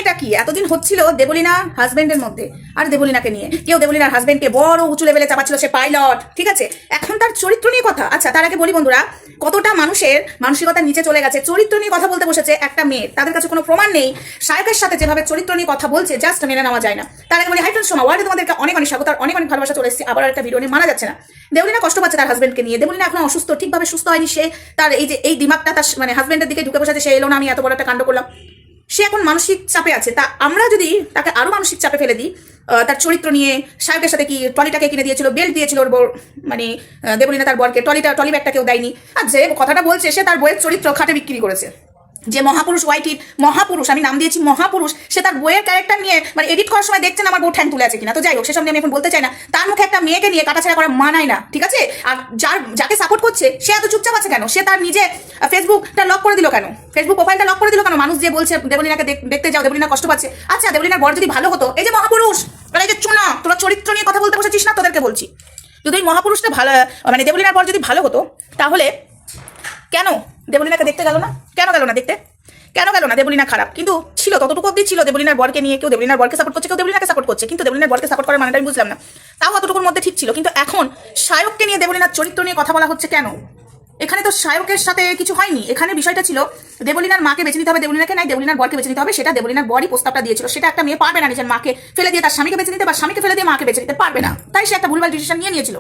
কাহিনীটা কি এতদিন হচ্ছিল দেবলীনা হাজবেন্ডের মধ্যে আর দেবলীনাকে নিয়ে, কেউ দেবলীনার হাজবেন্ডকে বড় উঁচু লেভেলে চাপাচ্ছিল, সে পাইলট, ঠিক আছে। এখন তার চরিত্র নিয়ে কথা। আচ্ছা, তার আগে বলি বন্ধুরা, কতটা মানুষের মানসিকতা নিচে চলে গেছে, চরিত্র নিয়ে কথা বলতে বসেছে একটা মেয়ে, তাদের কাছে কোনো প্রমাণ নেই। শায়কের সাথে যেভাবে চরিত্র নিয়ে কথা বলছে, জাস্ট মেনে নেওয়া যায় না। তার আগে বলি, হাই ফ্রেন্ডস, ওয়ার্ল্ডে তোমাদেরকে অনেক অনেক স্বাগত আর অনেক অনেক ভালোবাসা। চলে এসেছি আবার একটা ভিডিও নিয়ে। মানা যাচ্ছে না, দেবলীনা কষ্ট পাচ্ছে তার হাজবেন্ডকে নিয়ে। দেবলীনা এখন অসুস্থ, ঠিকভাবে সুস্থ হয়নি। সে তার এই দিমাগটা তার মানে হাজবেন্ডের দিকে ঢুকে বসেছে, সে এলো না, আমি এত বড় একটা কাণ্ড করলাম। সে এখন মানসিক চাপে আছে। তা আমরা যদি তাকে আরো মানসিক চাপে ফেলে দিই, তার চরিত্র নিয়ে, শায়কের সাথে কি ট্রলিটাকে কিনে দিয়েছিল, বেল্ট দিয়েছিল ওর বর, মানে দেবলীনা তার বরকে, ট্রলি ব্যাগটা কেউ দেয়নি। আর যে কথাটা বলছে, সে তার বইয়ের চরিত্র খাটে বিক্রি করেছে। যে মহাপুরুষ, ওয়াইটির মহাপুরুষ, আমি নাম দিয়েছি মহাপুরুষ, সে তার বইয়ের ক্যারেক্টার নিয়ে মানে এডিট করার সময় দেখছেন আমার বউ ঠ্যাং তুলে আছে কিনা। তো যাই হোক, সেসব নিয়ে আমি এখন বলতে চাই না। তার মুখে একটা মেয়েকে নিয়ে কাটাছেড়া করা মানায় না, ঠিক আছে। আর যাকে সাপোর্ট করছে সে এত চুপচাপ আছে কেন? সে তার নিজে ফেসবুকটা লক করে দিল কেন? ফেসবুক প্রোফাইলটা লক করে দিল কেন? মানুষ যে বলছে দেবলীনাকে দেখতে যাও, দেবলীনা কষ্ট পাচ্ছে। আচ্ছা, দেবলীনার বর যদি ভালো হতো, এই যে মহাপুরুষ, তোরা এই যে চুনা, তোরা চরিত্র নিয়ে কথা বলতে বসেছিস না, তোদেরকে বলছি, যদি এই মহাপুরুষটা ভালো, মানে দেবলীনার বর যদি ভালো হতো, তাহলে কেন দেবলীনাকে দেখতে গেল না? কেন গেল না দেখতে? কেন গেল না? দেবলীনা খারাপ কিন্তু ছিল, ততটুকু অব্দি ছিল। দেবলীনার বরকে নিয়ে কেউ দেবলীনার বরকে সাপোর্ট করছে, কেউ দেবলীনাকে সাপোর্ট করছে, কিন্তু দেবলীনার বরকে সাপোর্ট করার মানেটা আমি বুঝলাম না। তাও অতটুকুর মধ্যে ঠিক ছিল। কিন্তু এখন শায়ককে নিয়ে দেবলীনার চরিত্র নিয়ে কথা বলা হচ্ছে কেন? এখানে তো শায়কের সাথে কিছু হয়নি। এখানে বিষয়টা ছিল দেবলীনার মাকে বেছে নিতে হবে, দেবলীনাকে নাই, দেবলীনার বরকে বেছে নিতে হবে। সেটা দেবলীনার বরই প্রস্তাবটা দিয়েছিল। সেটা একটা মেয়ে পারবে না নিজের মাকে ফেলে দিয়ে তার স্বামীকে বেছে নিতে, বা স্বামীকে ফেলে দিয়ে মাকে বেছে নিতে পারবে না। তাই সে একটা ভুলভাল ডিসিশন নিয়েছিল।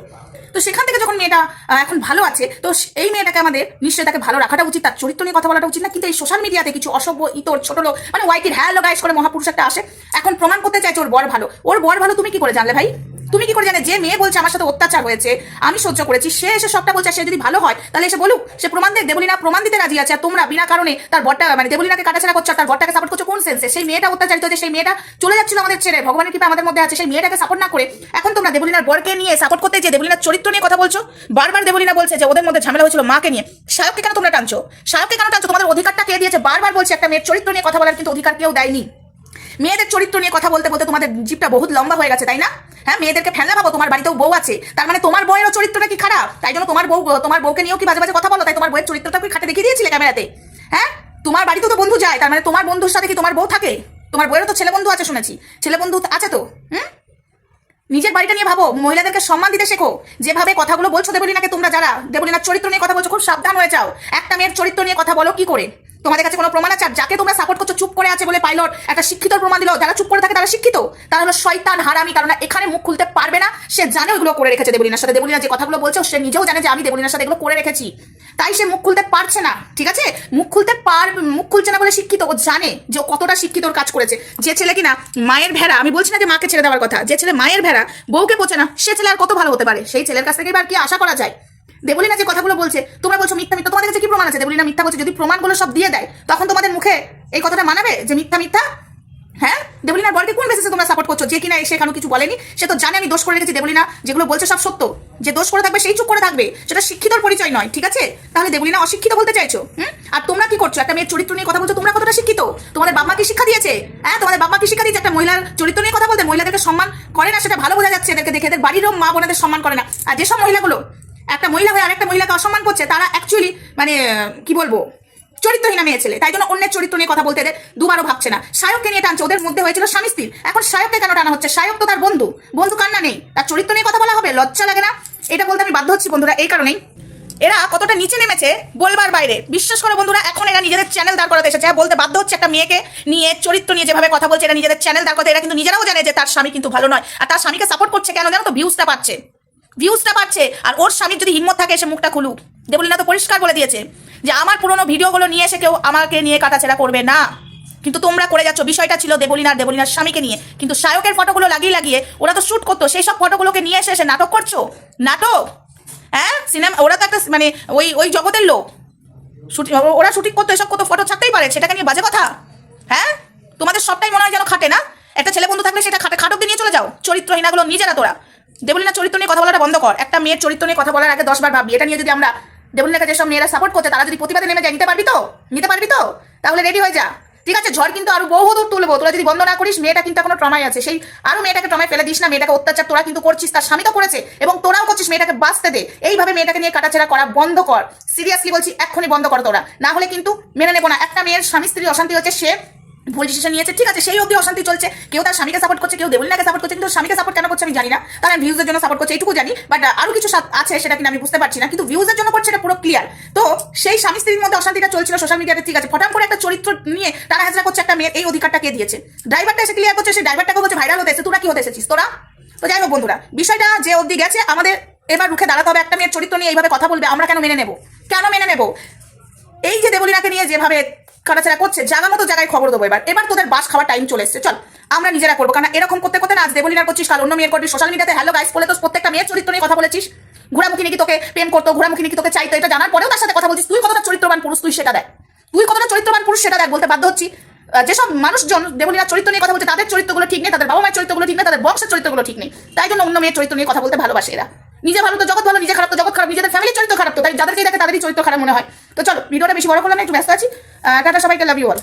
তো সেখান থেকে যখন মেয়েটা এখন ভালো আছে, তো এই মেয়েটাকে আমাদের নিশ্চয়ই তাকে ভালো রাখাটা উচিত, তার চরিত্র নিয়ে কথা বলাটা উচিত না। কিন্তু এই সোশ্যাল মিডিয়াতে কিছু অসভ্য ইতর ছোট লোক, মানে ওয়াইটির হ্যালো গাইস করে মহাপুরুষ একটা আসে, এখন প্রমাণ করতে চাইছে ওর বর ভালো। ওর বর ভালো তুমি কি করে জানলে ভাই? তুমি কি করে জানে? যে মেয়ে বলছে আমার সাথে অত্যাচার হয়েছে, আমি সহ্য করেছি, সে এসে সবটা বলছে। সে যদি ভালো হয় তাহলে এসে বলুক, সে প্রমাণ দেখ। দেবলীনা প্রমাণ দিতে রাজি আছে, আর তোমরা বিনা কারণে তার বরটা, মানে দেবলীনাকে কাটাছেড়া করছো, তার বরটাকে সাপোর্ট করছো কোন সেন্সে? সেই মেয়েটা অত্যাচারিত হয়েছে, সেই মেয়েটা চলে যাচ্ছিল আমাদের ছেড়ে, ভগবানের কৃপা আমাদের মধ্যে আছে, সেই মেয়েটাকে সাপোর্ট না করে এখন তোমরা দেবলীনার বরকে নিয়ে সাপোর্ট করতে, যে দেবলীনার চরিত্র নিয়ে কথা বলছো। বারবার দেবলীনা বলছে যে ওদের মধ্যে ঝামেলা হয়েছিল মাকে নিয়ে। শায়ককে কেন তোমরা টানছো? শায়ককে কেন টানছো? তোমাদের অধিকারটা কে দিয়েছে? বারবার বলছে একটা মেয়ের চরিত্র নিয়ে কথা বলার কিন্তু অধিকার কেউ দেয়নি। মেয়েদের চরিত্র নিয়ে কথা বলতে বলতে তোমাদের জিপটা বহুত লম্বা হয়ে গেছে, তাই না? হ্যাঁ, মেয়েদেরকে ফেলনা ভাবো। তোমার বাড়িতেও বউ আছে, তার মানে তোমার বউয়েরও চরিত্রটা কি খারাপ? তাই জন্য তোমার বউকে নিয়েও কি বাজে বাজে কথা বলো? তাই তোমার বউয়ের চরিত্রটা কি খাটে দেখিয়ে দিয়েছিলে ক্যামেরাতে? হ্যাঁ, তোমার বাড়িতেও তো বন্ধু যায়, তার মানে তোমার বন্ধুর সাথে কি তোমার বউ থাকে? তোমার বউয়েরও তো ছেলে বন্ধু আছে শুনেছি, ছেলে বন্ধু আছে তো। নিজের বাড়িটা নিয়ে ভাবো, মহিলাদেরকে সম্মান দিতে শেখো। যেভাবে কথাগুলো বলছো দেবলীনাকে, তোমরা যারা দেবলীনার চরিত্র নিয়ে কথা বলছো, খুব সাবধান হয়ে যাও। একটা মেয়ের চরিত্র নিয়ে কথা বলো কি করে? তোমাদের কাছে কোনো প্রমাণ আছে? আর যাকে তোমরা সাপোর্ট করছো চুপ করে আছে বলে পাইলট একটা শিক্ষিত প্রমাণ দিল। যারা চুপ করে থাকে তারা শিক্ষিত, তারা হলো শয়তান, হারামি। কারণ এখানে মুখ খুলতে পারবে না। সে জানে ওইগুলো করে রেখেছে দেবলীনার সাথে। দেবলীনা যে কথাগুলো বলছে সে নিজেও জানে যে আমি দেবলীনার সাথে এগুলো করে রেখেছি, তাই সে মুখ খুলতে পারছে না, ঠিক আছে। মুখ খুলছে না বলে শিক্ষিত। ও জানে যে ও কতটা শিক্ষিত, ওর কাজ করেছে। যে ছেলে কিনা মায়ের ভেড়া, আমি বলছি না যে মাকে ছেড়ে দেওয়ার কথা, যে ছেলে মায়ের ভেড়া বউকে পোছে না, সে ছেলে আর কত ভালো হতে পারে? সেই ছেলের কাছ থেকে এবার কি আশা করা যায়? দেবলীনা যে কথাগুলো বলছে, তোমরা বলছো মিথ্যা মিথ্যা, তোমাদের কাছে কি প্রমাণ আছে দেবলীনা মিথ্যা বলছে? যদি প্রমাণগুলো সব দিয়ে দেয়, তখন তোমাদের মুখে এই কথাটা মানাবে যে মিথ্যা মিথ্যা? হ্যাঁ, দেবলীনার বরকে কোন বেসিসে তোমরা সাপোর্ট করছো? যে কিনা এসে কেন কিছু বলেনি, সে তো জানে আমি দোষ করে রেখেছি। দেবলীনা যেগুলো বলছে সব সত্য। যে দোষ করে থাকবে সেই চুপ করে থাকবে, সেটা শিক্ষিতর পরিচয় নয়, ঠিক আছে। তাহলে দেবলীনা অশিক্ষিত বলতে চাইছো? আর তোমরা কি করছো? একটা মেয়ের চরিত্র নিয়ে কথা বলছো, তোমরা কতটা শিক্ষিত? তোমাদের বাবা মা কি শিক্ষা দিয়েছে? হ্যাঁ, তোমাদের বাবা মা কি শিক্ষা দিয়েছে একটা মহিলার চরিত্র নিয়ে কথা বলতে? মহিলাদেরকে সম্মান করে না, সেটা ভালো বোঝা যাচ্ছে এদেরকে দেখে। এদের বাড়িরও মা বোনেদের সম্মান করে না। আর যেসব মহিলাগুলো একটা মহিলা হয়ে আরেকটা মহিলাকে অসম্মান করছে, তারা অ্যাকচুয়ালি মানে কি বলবো, চরিত্রহীনা মেয়ে ছেলে। তাই জন্য অন্যের চরিত্র নিয়ে কথা বলতে এদের দুবারও ভাবছে না। শায়ককে নিয়ে টানছে, ওদের মধ্যে হয়েছিল স্বামী স্ত্রীর, এখন শায়ককে কেন টানা হচ্ছে? শায়ক তো তার বন্ধু, বন্ধু কান্না নেই, তার চরিত্র নিয়ে কথা বলা হবে? লজ্জা লাগে না? এটা বলতে আমি বাধ্য হচ্ছি বন্ধুরা, এই কারণেই এরা কতটা নিচে নেমেছে বলবার বাইরে। বিশ্বাস করে বন্ধুরা, এখন এরা নিজেদের চ্যানেল দাঁড় করাতে এসেছে। বলতে বাধ্য হচ্ছে একটা মেয়েকে নিয়ে চরিত্র নিয়ে যেভাবে কথা বলছে, এরা নিজেদের চ্যানেল দাঁড় করতে। এরা কিন্তু নিজেরাও জানে যে তার স্বামী কিন্তু ভালো নয়, আর তার স্বামীকে সাপোর্ট করছে কেন জানো তো? ভিউজটা পাচ্ছে। আর ওর স্বামীর যদি হিম্মত থাকে এসে মুখটা খুলুক। দেবলীনা তো পরিষ্কার বলে দিয়েছে যে আমার পুরোনো ভিডিওগুলো নিয়ে এসে কেউ আমাকে নিয়ে কাটাছেড়া করবে না। কিন্তু তোমরা করে যাচ্ছ। বিষয়টা ছিল দেবলীনার স্বামীকে নিয়ে, কিন্তু শায়কের ফটোগুলো লাগিয়ে ওরা তো শুট করতো, সেই সব ফটোগুলোকে নিয়ে এসে নাটক করছো। নাটক, হ্যাঁ, সিনেমা। ওরা তো একটা মানে ওই জগতের লোক, ওরা শুটিং করতো, এসব কত ফটো ছাড়তেই পারে, সেটাকে নিয়ে বাজে কথা? হ্যাঁ, তোমাদের সবটাই মনে হয় যেন খাটে না। একটা ছেলে বন্ধু থাকলে সেটা খাটক দিয়ে নিয়ে চলে যাও। চরিত্রহীনাগুলো নিজেরা তোরা। দেবলীনা চরিত্র নিয়ে কথা বলাটা বন্ধ কর। একটা মেয়ের চরিত্র নিয়ে কথা বলার আগে 10 বার ভাববি। এটা নিয়ে যদি আমরা দেবলীনাকে যেসব মেয়েরা সাপোর্ট করছে, তারা যদি প্রতিবাদে নেমে যায়, নিতে পারবি তো? তাহলে রেডি হয়ে যা, ঠিক আছে। ঝড় কিন্তু আরো বহু দূর তুলবো। তোরা যদি বন্ধ না করিস, মেয়েটা কিন্তু এখনো ট্রমায় আছে। সেই আরো মেয়েটাকে ট্রমায় ফেলে দিস না। মেয়েটাকে অত্যাচার তোরা কিন্তু করছিস, তার স্বামী তো করেছে এবং তোরাও করছিস। মেয়েটাকে বাঁচতে দে। এইভাবে মেয়েটাকে নিয়ে কাটাছেড়া করা বন্ধ কর। সিরিয়াসলি বলছি, এক্ষুনি বন্ধ কর তোরা, না হলে কিন্তু মেনে নেবো না। একটা মেয়ের স্বামী স্ত্রী অশান্তি হচ্ছে, সে ভুল ডিসিশন নিয়েছে, ঠিক আছে, সেই অবধি অশান্তি চলছে। কেউ তার স্বামীকে সাপোর্ট করছে, কেউ দেবলীনাকে সাপোর্ট করছে, কিন্তু স্বামীকে সাপোর্ট কেন করছে আমি জানি না। তারা ভিউজের জন্য সাপোর্ট করছে এইটুকু জানি, বাট আরো কিছু আছে সেটা কিনা আমি বুঝতে পারছি না, কিন্তু ভিউজের জন্য করছে এটা পুরো ক্লিয়ার। তো সেই স্বামী স্ত্রীর মধ্যে অশান্তিটা চলছিল সোশ্যাল মিডিয়াতে, ঠিক আছে, ফটাম করে একটা চরিত্র নিয়ে তারা হাজরা করছে একটা মেয়ের, এই অধিকারটা কে দিয়েছে? ড্রাইভারটা এসে ক্লিয়ার করছে, সেই ড্রাইভারটাকে বলছে ভাইরাল হতে এসে তোরা কি হতে এসেছিস তোরা? তো যাই হোক বন্ধুরা, বিষয়টা যে অবধি গেছে, আমাদের এবার রুখে দাঁড়াতে হবে। একটা মেয়ের চরিত্র নিয়ে এইভাবে কথা বলবে, আমরা কেন মেনে নেব? কেন মেনে নেব? এই যে দেবলীনাকে নিয়ে যেভাবে কাটাছেড়া করছে, জায়গা মতো জায়গায় খবর দেবো। এবার তোদের বাস খাওয়ার টাইম চলে এসছে, চল আমরা নিজেরা করবো। কারণ এরকম করতে করতে না আজ দেবলীনার করছিস, কাল অন্য মেয়ের করবি, সোশ্যাল মিডিয়াতে হ্যালো গাইস বলে তো প্রত্যেকটা মেয়ের চরিত্র নিয়ে কথা বলেছিস। ঘোরামুখী নাকি তোকে প্রেম করতো, ঘোরামুখী নাকি তোকে চাইতো, এটা জানার পরেও তার সাথে কথা বলছিস। তুই কতটা চরিত্রবান পুরুষ, তুই সেটা দেখ, তুই কতটা চরিত্রবান পুরুষ সেটা দেখ। বলতে বাধ্য হচ্ছি, যেসব মানুষজন দেবলীনার চরিত্র নিয়ে কথা বলছে তাদের চরিত্রগুলো ঠিক নেই, তাদের বাবা মায়ের চরিত্রগুলো ঠিক নেই, তাদের বংশের চরিত্রগুলো ঠিক নেই, তাই জন্য অন্য মেয়ের চরিত্র নিয়ে কথা বলতে ভালোবাসে এরা। নিজে ভালো তো জগৎ ভালো, নিজে খারাপ তো জগৎ খারাপ, নিজেদের ফ্যামিলির চরিত্র খারাপ তো তাই যাদেরকেই দেখে তাদেরই চরিত্র খারাপ মনে হয়। তো চলো ভিডিওটা বেশি বড় করলাম না, একটু ব্যস্ত আছি। টাটা সবাইকে, লাভ ইউ অল।